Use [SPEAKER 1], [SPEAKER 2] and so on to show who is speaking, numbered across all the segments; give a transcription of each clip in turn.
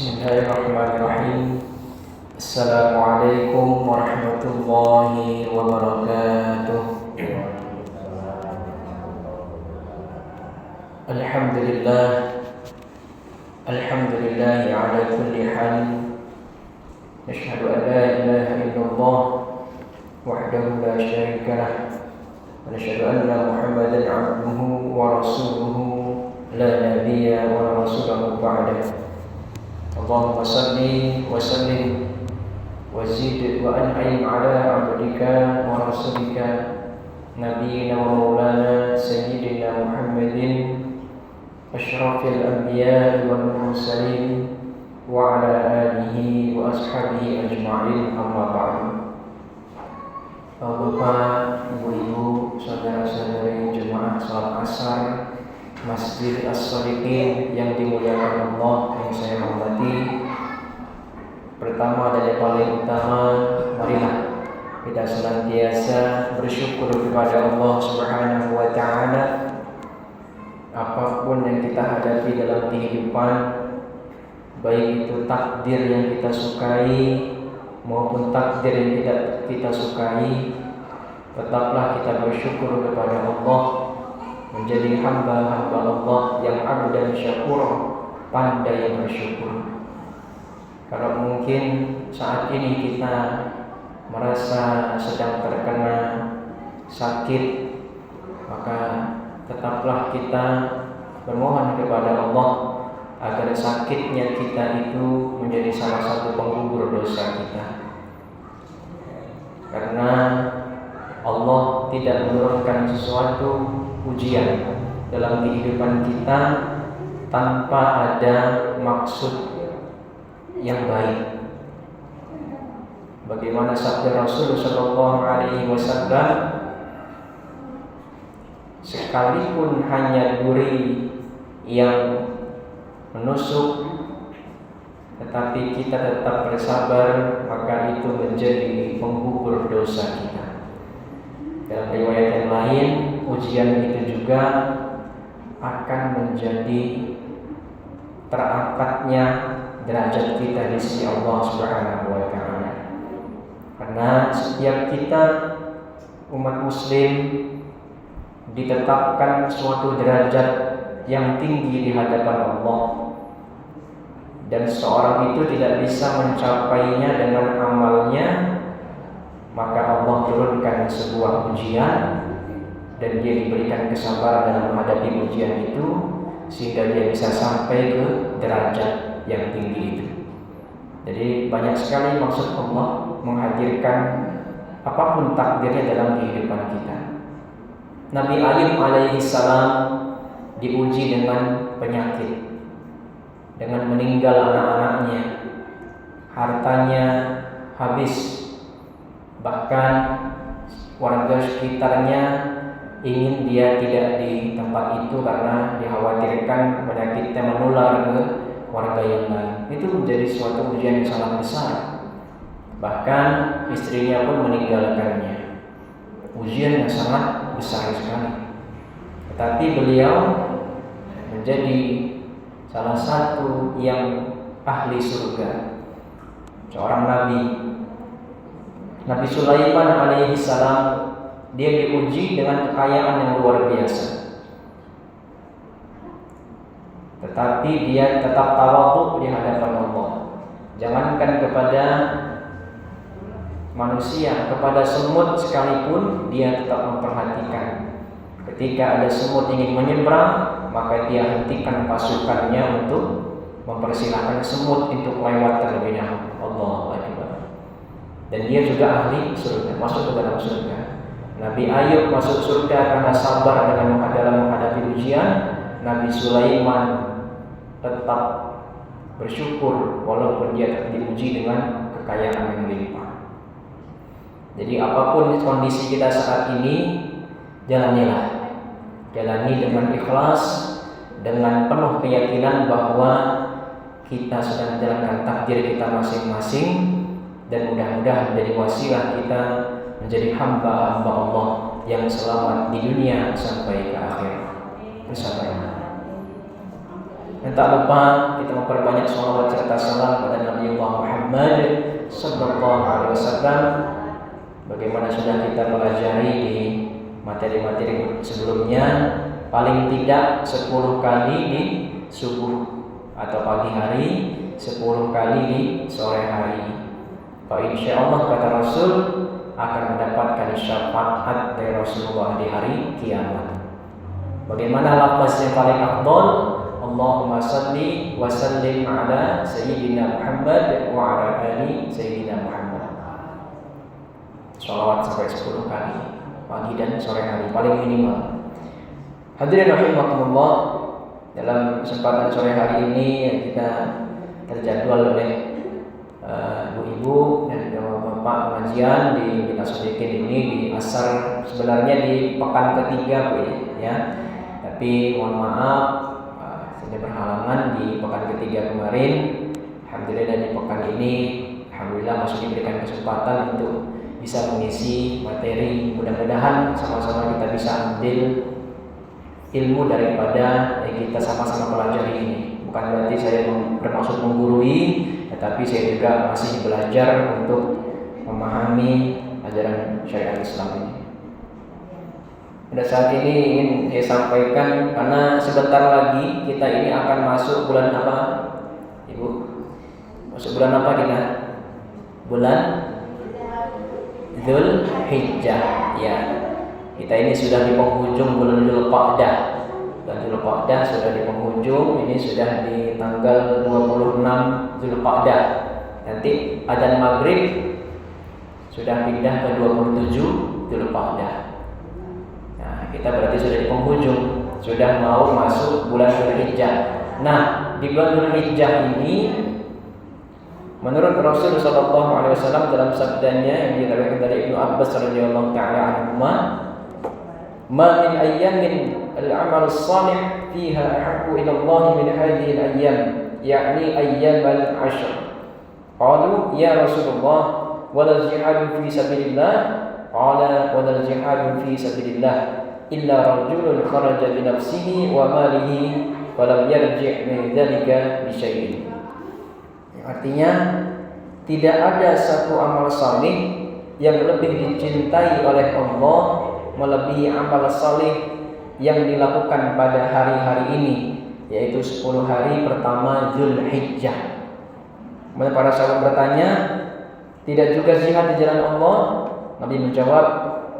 [SPEAKER 1] Bismillahirrahmanirrahim. Assalamualaikum warahmatullahi wabarakatuh. Alhamdulillah. Alhamdulillahi ala kulli hal. Nashhadu an la ilaha illallah wahdahu la syarika lah. Wa nashhadu anna Muhammadan abduhu wa rasuluhu la nabiyya wa la rasulahu ba'dahu. Allahumma salli wa sallim wa zid wa an'im ala abdika wa rasulika nabiyyina wa maulana sayyidina Muhammadin asyrafil anbiya wal mursalin wa ala alihi wa ashabihi ajma'in, amma ba'du. Bapak, ibu-ibu, saudara-saudari jemaah salat asar Masjid As-Shalihin yang dimuliakan Allah, yang saya hormati. Pertama dan yang paling utama, marilah kita senantiasa bersyukur kepada Allah Subhanahu wa ta'ala. Apapun yang kita hadapi dalam kehidupan, baik itu takdir yang kita sukai maupun takdir yang tidak kita sukai, tetaplah kita bersyukur kepada Allah, menjadi hamba-hamba Allah yang abdan syakur, pandai bersyukur. Kalau mungkin saat ini kita merasa sedang terkena sakit, maka tetaplah kita bermohon kepada Allah agar sakitnya kita itu menjadi salah satu penggugur dosa kita. Karena Allah tidak menurunkan sesuatu ujian dalam kehidupan kita tanpa ada maksud yang baik. Bagaimana sabda Rasul sallallahu alaihi wasallam, sekalipun hanya duri yang menusuk, tetapi kita tetap bersabar, maka itu menjadi penggugur dosa kita. Dalam riwayat yang lain, ujian itu juga akan menjadi terangkatnya derajat kita di sisi Allah Subhanahu wa ta'ala. Karena setiap kita umat muslim ditetapkan suatu derajat yang tinggi di hadapan Allah, dan seorang itu tidak bisa mencapainya dengan amalnya, maka Allah turunkan sebuah ujian dan dia diberikan kesabaran dalam menghadapi ujian itu, sehingga dia bisa sampai ke derajat yang tinggi itu. Jadi banyak sekali maksud Allah menghadirkan apapun takdirnya dalam kehidupan kita. Nabi Ayub alaihi salam diuji dengan penyakit, dengan meninggal anak-anaknya, hartanya habis. Bahkan warga sekitarnya ingin dia tidak di tempat itu karena dikhawatirkan penyakitnya menular ke warga yang lain. Itu menjadi suatu ujian yang sangat besar. Bahkan istrinya pun meninggalkannya. Ujian yang sangat besar sekali. Tetapi beliau menjadi salah satu yang ahli surga, seorang nabi. Nabi Sulaiman alaihi salam, dia diuji dengan kekayaan yang luar biasa, tetapi dia tetap tawadhu di hadapan Allah. Jangankan kepada manusia, kepada semut sekalipun dia tetap memperhatikan. Ketika ada semut ingin menyeberang, maka dia hentikan pasukannya untuk mempersilahkan semut untuk lewat terlebih dahulu. Allahu Akbar. Dan dia juga ahli surga, masuk ke dalam surga. Nabi Ayub masuk surga karena sabar dalam menghadapi ujian. Nabi Sulaiman tetap bersyukur walaupun dia diuji dengan kekayaan yang melimpah. Jadi apapun kondisi kita saat ini, jalanilah. Jalani dengan ikhlas, dengan penuh keyakinan bahwa kita sedang menjalankan takdir kita masing-masing, dan mudah-mudahan menjadi wasilah kita menjadi hamba-hamba Allah yang selamat di dunia sampai ke akhir. Bersabarlah. Dan tak lupa kita memperbanyak sholawat serta salam pada Nabi Muhammad sallallahu alaihi wasallam. Bagaimana sudah kita pelajari di materi-materi sebelumnya, paling tidak 10 kali di subuh atau pagi hari, 10 kali di sore hari. Fa insyaallah kata Rasul akan mendapatkan syafaat dari Rasulullah di hari kiamat. Bagaimana lafaz yang paling afdal? Allahumma salli wa sallim ala sayyidina Muhammad wa ala ali sayyidina Muhammad. Sholawat sampai 10 kali pagi dan sore hari paling minimal. Hadirin rahimakumullah, dalam kesempatan sore hari ini kita terjadwal oleh ibu-ibu dan bapak pengajian di Bina Sodikin ini di asar, sebenarnya di pekan ketiga Bu ya. Tapi mohon maaf saya berhalangan di pekan ketiga kemarin. Alhamdulillah di pekan ini alhamdulillah masih diberikan kesempatan untuk bisa mengisi materi. Mudah-mudahan sama-sama kita bisa ambil ilmu daripada yang kita sama-sama pelajari ini. Bukan berarti saya bermaksud menggurui, tetapi saya juga masih belajar untuk memahami ajaran syariat Islam ini. Pada saat ini ingin saya sampaikan, karena sebentar lagi kita ini akan masuk bulan apa, Ibu? Masuk bulan apa kita? Bulan Dzulhijjah. Ya, kita ini sudah di penghujung bulan Dzulqa'dah. Bulan Dzulqa'dah sudah di penghujung. Ini sudah di tanggal 26 Dzulqa'dah. Nanti adzan maghrib sudah pindah ke 27 Dzulqa'dah. Kita berarti sudah di penghujung, sudah mau masuk bulan Dzulhijjah. Nah, di bulan Dzulhijjah ini menurut Rasul sallallahu alaihi wasallam dalam sabdanya yang diriwayatkan dari Ibnu Abbas radhiyallahu taala anhuma, "Ma min ayyamin al-'amal as-salih fiha ahabbu ila Allah min hadhihi al-ayyam, yakni ayyam al-'ashr." Qalu ya Rasulullah, wal jihadu fi sabilillah? Qala wal jihadu fi sabilillah illa rajulun kharaja bi nafsihi wa malihi falam yarji' min dzalika bi syai'in. Artinya tidak ada satu amal saleh yang lebih dicintai oleh Allah melebihi amal saleh yang dilakukan pada hari-hari ini, yaitu 10 hari pertama Dzulhijjah. Kemudian para sahabat bertanya, tidak juga jihad di jalan Allah? Nabi menjawab,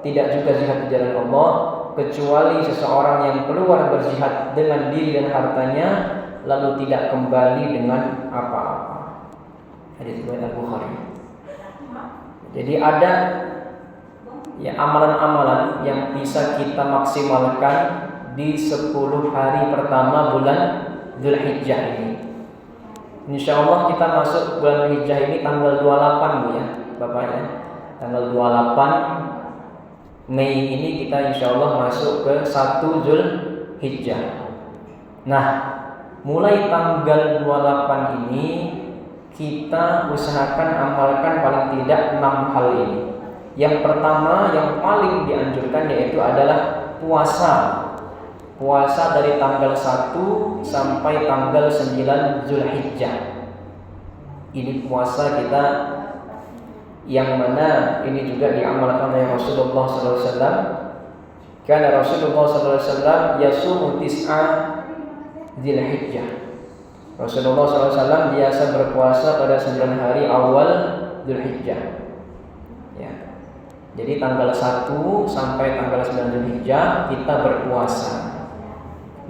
[SPEAKER 1] tidak juga jihad di jalan Allah kecuali seseorang yang keluar berjihad dengan diri dan hartanya lalu tidak kembali dengan apa-apa. Hadits riwayat Al-Bukhari. Jadi ada ya amalan-amalan yang bisa kita maksimalkan di 10 hari pertama bulan Dzulhijjah ini. Insyaallah kita masuk bulan Dzulhijjah ini tanggal 28 Bu ya, Bapak ya. Tanggal 28 Mei ini kita insyaallah masuk ke 1 Dzulhijjah. Nah, mulai tanggal 28 ini kita usahakan amalkan paling tidak 6 hal ini. Yang pertama yang paling dianjurkan yaitu adalah puasa. Puasa dari tanggal 1 sampai tanggal 9 Dzulhijjah. Ini puasa kita yang mana ini juga diamalkan oleh Rasulullah SAW. Karena Rasulullah SAW yasumu tis'a Dzulhijjah. Rasulullah SAW biasa berpuasa pada 9 hari awal Dzulhijjah. Ya. Jadi tanggal 1 sampai tanggal 9 Dzulhijjah kita berpuasa.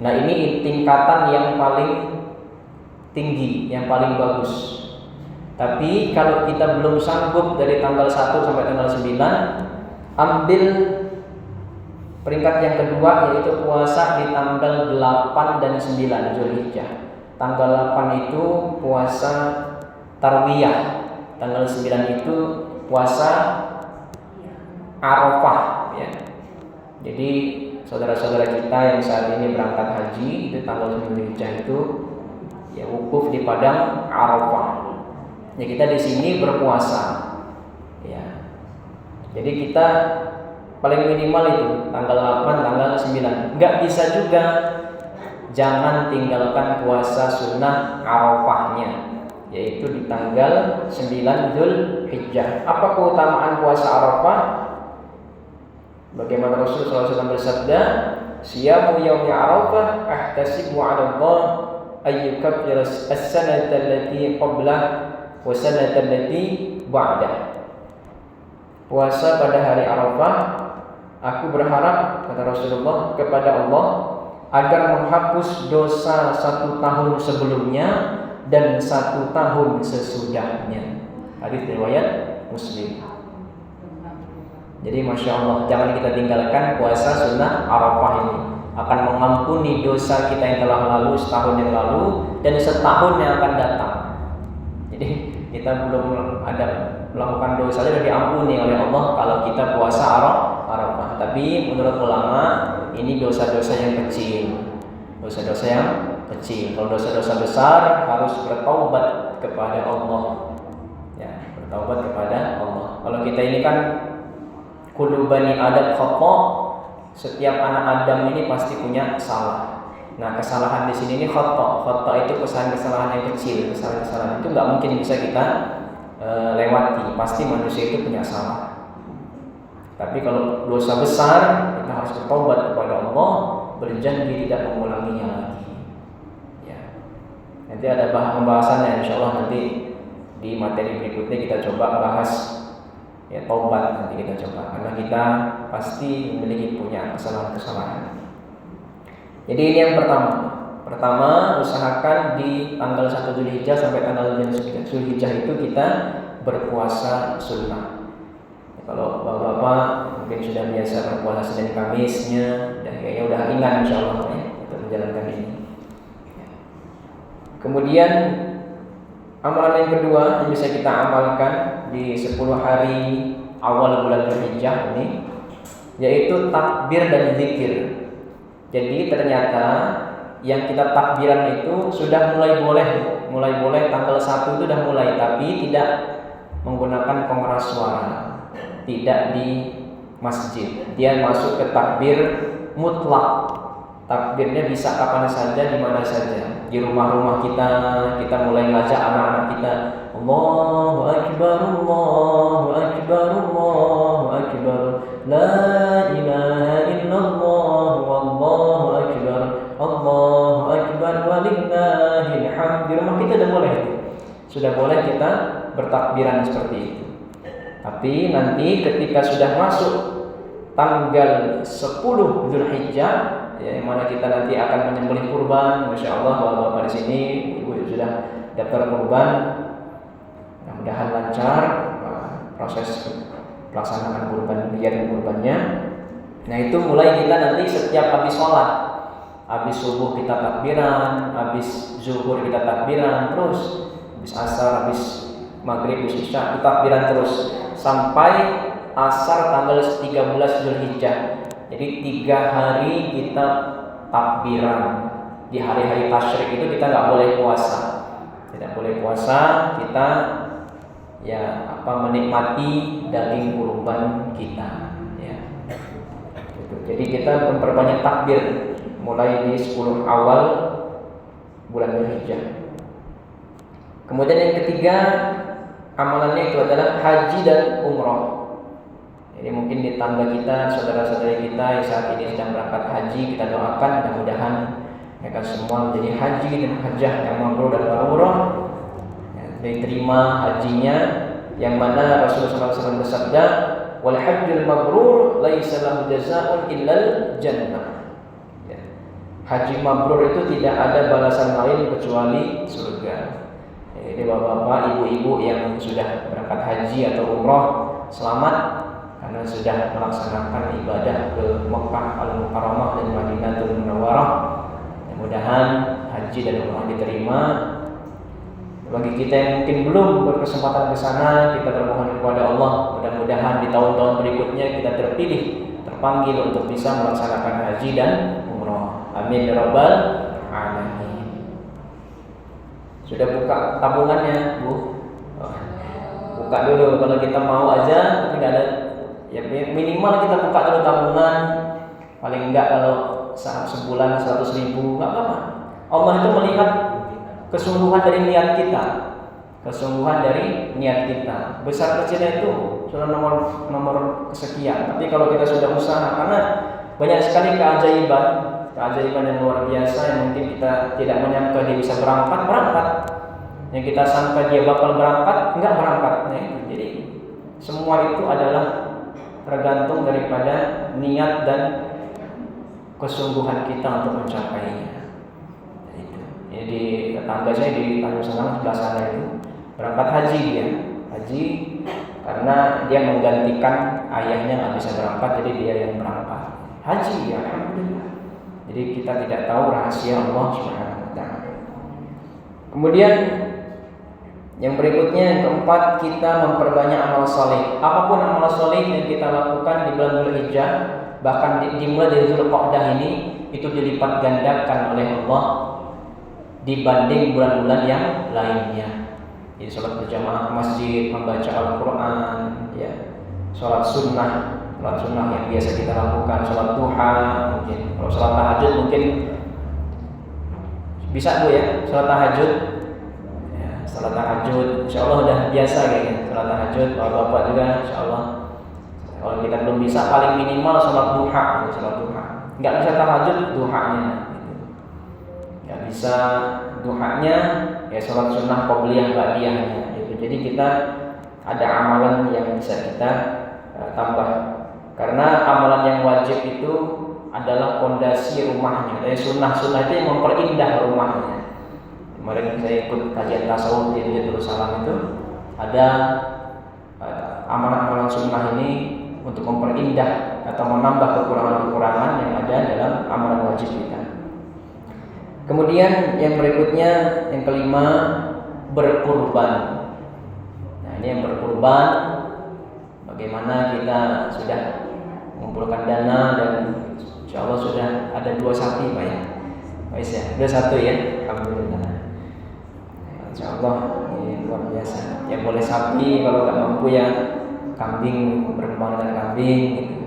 [SPEAKER 1] Nah ini tingkatan yang paling tinggi, yang paling bagus. Tapi kalau kita belum sanggup dari tanggal 1 sampai tanggal 9, ambil peringkat yang kedua yaitu puasa di tanggal 8 dan 9 Dzulhijjah. Tanggal 8 itu puasa Tarwiyah, tanggal 9 itu puasa Arafah ya. Jadi saudara-saudara kita yang saat ini berangkat haji itu tanggal 9 Dzulhijjah itu ya wukuf di padang Arafah. Ya kita di sini berpuasa. Ya. Jadi kita paling minimal itu tanggal 8, tanggal 9. Enggak bisa juga jangan tinggalkan puasa sunnah Arafahnya, yaitu di tanggal 9 Dzulhijjah. Apa keutamaan puasa Arafah? Bagaimana Rasulullah SAW bersabda, "Siyamu yaumi Arafah ahtasibu 'ala Allah ayyukaffira as-sanata allati qablah wa sanata allati ba'dah." Puasa pada hari Arafah, aku berharap, kata Rasulullah, kepada Allah agar menghapus dosa 1 tahun sebelumnya dan 1 tahun sesudahnya. Hadis riwayat Muslim. Jadi Masya Allah, jangan kita tinggalkan puasa sunnah Arafah ini. Akan mengampuni dosa kita yang telah lalu setahun yang lalu dan setahun yang akan datang. Jadi kita belum ada melakukan dosa sudah diampuni oleh Allah kalau kita puasa Arafah. Tapi menurut ulama ini dosa-dosa yang kecil. Dosa-dosa yang kecil. Kalau dosa-dosa besar harus bertaubat kepada Allah. Ya, bertaubat kepada Allah. Kalau kita ini kan kullu bani Adam khata', setiap anak Adam ini pasti punya salah. Nah, kesalahan di sini ini khata'. Khata' itu kesalahan yang kecil. Kesalahan itu nggak mungkin bisa kita lewati. Pasti manusia itu punya salah. Tapi kalau dosa besar, kita harus bertobat kepada Allah, berjanji tidak mengulanginya lagi. Ya. Nanti ada pembahasannya, insya Allah nanti di materi berikutnya kita coba bahas ya taubat, nanti kita coba karena kita pasti memiliki punya kesalahan-kesalahan. Jadi ini yang pertama. Pertama, usahakan di tanggal 1 Dzulhijjah sampai tanggal 9 Dzulhijjah itu kita berpuasa sunnah. Kalau bapak-bapak mungkin sudah biasa berpuasa Senin Kamisnya, dan kayaknya udah ringan insyaallah ya untuk menjalankan ini. Kemudian amalan yang kedua yang bisa kita amalkan di 10 hari awal bulan Dzulhijjah ini, yaitu takbir dan zikir. Jadi ternyata yang kita takbiran itu sudah mulai boleh tanggal 1 itu sudah mulai, tapi tidak menggunakan pengeras suara, tidak di masjid. Dia masuk ke takbir mutlak. Takbirnya bisa kapan saja, di mana saja. Di rumah-rumah kita mulai ngajak anak-anak kita, Allahu Akbar, Allahu Akbar, Allahu Akbar, la ilaha illallah, wallahu akbar, Allahu Akbar, walillahil hamd. Di rumah kita sudah boleh kita bertakbiran seperti itu. Tapi nanti ketika sudah masuk tanggal 10 Dzulhijjah, ya, yang mana kita nanti akan menyembelih kurban, masya Allah bapak-bapak di sini, ibu sudah daftar kurban, mudah-mudahan lancar proses pelaksanaan kurban dan kurbannya. Nah itu mulai kita nanti setiap habis sholat, habis subuh kita takbiran, habis zuhur kita takbiran terus, habis asar, habis maghrib, habis isya kita takbiran terus sampai asar tanggal 13 Dzulhijjah. Jadi 3 hari kita takbiran. Di hari-hari tasyrik itu kita nggak boleh puasa. Tidak boleh puasa, kita menikmati daging kurban kita. Ya. Jadi kita memperbanyak takbir mulai di 10 awal bulan Dzulhijjah. Kemudian yang ketiga amalannya itu adalah haji dan umroh. Jadi mungkin di tangga kita, saudara-saudara kita yang saat ini sedang berangkat haji, kita doakan mudah-mudahan mereka semua menjadi haji dan hajjah yang mabrur dan mabrurah, diterima hajinya, yang mana Rasulullah SAW bersabda, wal hajjul mabrur laisa lahu jazaa'un illal jannah. Haji mabrur itu tidak ada balasan lain kecuali surga. Jadi bapak-bapak, ibu-ibu yang sudah berangkat haji atau umroh, selamat karena sudah melaksanakan ibadah ke Mekah Al-Mukarramah dan Madinatul Munawwarah. Mudah-mudahan haji dan umrah diterima. Bagi kita yang mungkin belum berkesempatan ke sana, kita bermohon kepada Allah, mudah-mudahan di tahun-tahun berikutnya kita terpanggil untuk bisa melaksanakan haji dan umrah. Amin ya rabbal alamin. Sudah buka tabungannya, Bu? Buka dulu kalau kita mau aja, tapi nggak ada. Ya minimal kita buka dulu tabungan, paling enggak kalau sebulan 100.000, nggak apa-apa. Allah itu melihat kesungguhan dari niat kita, besar kecilnya itu sudah nomor kesekian. Tapi kalau kita sudah usaha, karena banyak sekali keajaiban yang luar biasa yang mungkin kita tidak menyangka dia bisa berangkat, yang kita sangka dia bakal berangkat, enggak berangkat. Jadi semua itu adalah tergantung daripada niat dan kesungguhan kita untuk mencapainya. Jadi tetangga saya di Tanjung Senang sebelah sana itu berangkat haji karena dia menggantikan ayahnya nggak bisa berangkat, jadi dia yang berangkat haji ya, alhamdulillah. Jadi kita tidak tahu rahasia Allah Subhanahu wa taala. Kemudian yang berikutnya, yang keempat, kita memperbanyak amal saleh. Apapun amal saleh yang kita lakukan di bulan Dzulhijjah, bahkan dimulai dari Dzulqa'dah ini, itu dilipat gandakan oleh Allah dibanding bulan-bulan yang lainnya. Jadi sholat berjamaah ke masjid, membaca Al-Quran, ya, sholat sunnah yang biasa kita lakukan, sholat duha, mungkin kalau sholat tahajud mungkin bisa ya, sholat tahajud, insya Allah udah biasa kayaknya sholat tahajud. Kalau bapak juga, insya Allah. Kalau kita belum bisa, paling minimal sholat duha. Nggak bisa tahajud, duhanya. Nggak bisa duhanya, ya sholat sunnah qobliyah ba'diyahnya. Jadi kita ada amalan yang bisa kita tambah. Karena amalan yang wajib itu adalah fondasi rumahnya. Sunnah-sunnah itu yang memperindah rumahnya. Kemarin saya ikut kajian tasawuf di Darussalam itu, ada amalan-amalan sunnah ini untuk memperindah atau menambah kekurangan-kekurangan yang ada dalam amalan wajib kita. Kemudian yang berikutnya, yang kelima, berkurban. Nah, ini yang berkurban, bagaimana kita sudah mengumpulkan dana dan insya Allah sudah ada 2 sapi Pak ya. Ada 1 ya, alhamdulillah. Insya Allah ini luar biasa. Yang boleh sapi, kalau nggak mampu ya kambing, berkembang dengan kambing gitu.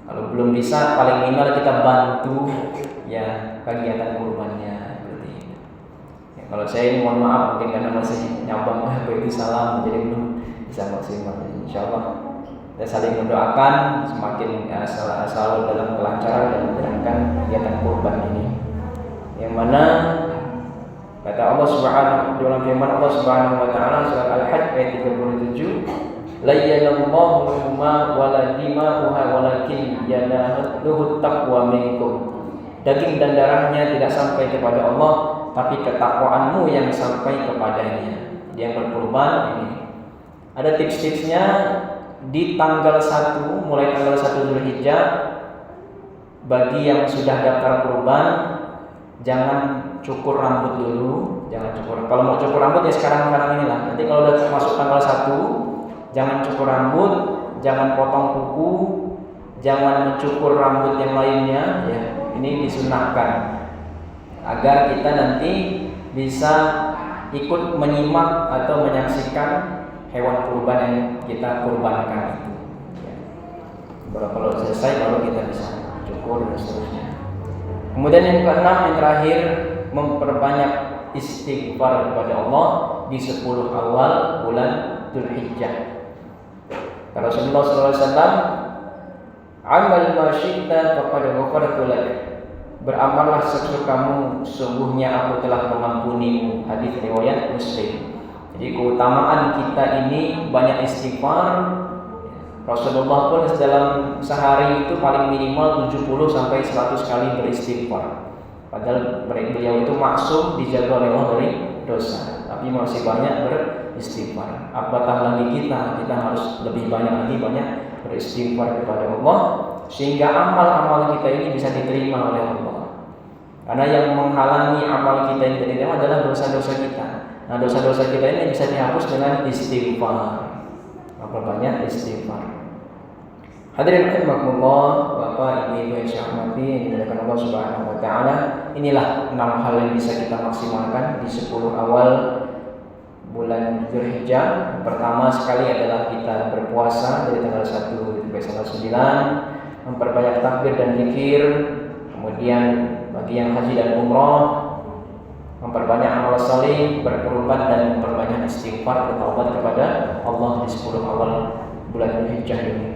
[SPEAKER 1] Kalau belum bisa, paling minimal kita bantu ya kegiatan kurbannya seperti itu. Ya, kalau saya ini mohon maaf mungkin karena masih nyambang begitu salam, jadi belum bisa maksimal. Insya Allah kita saling mendoakan semakin selalu dalam kelancaran dan menjalankan kegiatan kurban ini. Yang mana kata Allah Subhanahu dalam firman Allah Subhanahu wa taala surat Al-Hajj ayat 37, la yanallahu ma wala dima'uha walakin yanaluhu taqwa minkum. Daging dan darahnya tidak sampai kepada Allah, tapi ketakwaanmu yang sampai kepadanya. Yang berkurban ini ada tips-tipsnya. Di tanggal 1, mulai tanggal 1 Dzulhijjah, bagi yang sudah daftar kurban, jangan cukur rambut dulu, Kalau mau cukur rambut ya sekarang inilah. Nanti kalau udah masuk tanggal 1, jangan cukur rambut, jangan potong kuku, jangan mencukur rambut yang lainnya. Ya, ini disunahkan agar kita nanti bisa ikut menyimak atau menyaksikan hewan kurban yang kita kurbankan itu. Ya. Kalau selesai baru kita bisa cukur dan seterusnya. Kemudian yang keenam, yang terakhir, memperbanyak istighfar kepada Allah di 10 awal bulan Dzulhijjah. Kata Rasulullah SAW, amal ma syi'ta faqad ghafartu lak. Beramallah sesukamu, sungguhnya aku telah mengampunimu. Hadis riwayat Muslim. Jadi keutamaan kita ini banyak istighfar. Rasulullah pun dalam sehari itu paling minimal 70 sampai 100 kali beristighfar. Padahal beliau itu maksum, dijaga oleh Allah dari dosa, tapi masih banyak beristighfar. Apatah lagi kita harus lebih banyak beristighfar kepada Allah, sehingga amal-amal kita ini bisa diterima oleh Allah. Karena yang menghalangi amal kita ini diterima adalah dosa-dosa kita. Nah, dosa-dosa kita ini bisa dihapus dengan istighfar. Memperbanyak istighfar. Hadirin rahimakumullah, Bapak Ibu yang saya hormati, yang dimuliakan Allah Subhanahu wa taala. Inilah 6 hal yang bisa kita maksimalkan di 10 awal bulan Dzulhijjah. Pertama sekali adalah kita berpuasa dari tanggal 1 sampai tanggal 9. memperbanyak takbir dan zikir. Kemudian bagi yang haji dan umrah, memperbanyak amal saleh, berkorban dan memperbanyak istighfar dan taubat kepada Allah di 10 awal bulan Dzulhijjah ini.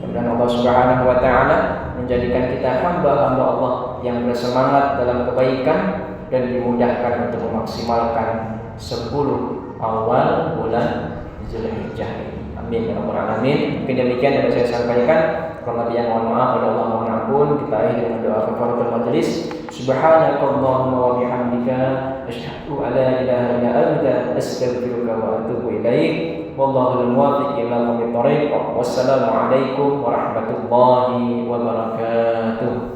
[SPEAKER 1] Mudah-mudahan Allah Subhanahu wa taala menjadikan kita hamba-hamba Allah yang bersemangat dalam kebaikan dan dimudahkan untuk memaksimalkan 10 awal bulan Dzulhijjah ini. Amin ya rabbal alamin. Mungkin demikian yang saya sampaikan. Kalau ada yang mohon maaf, pada Allah mohon ampun. Kita akhiri dengan doa kafaratul majelis. Subhanakallahumma wa bihamdika asyhadu an la ilaha illa anta astaghfiruka wa atubu ilaik. Wallahul muwaffiq ila aqwamit thoriq. Wassalamu alaikum warahmatullahi wabarakatuh.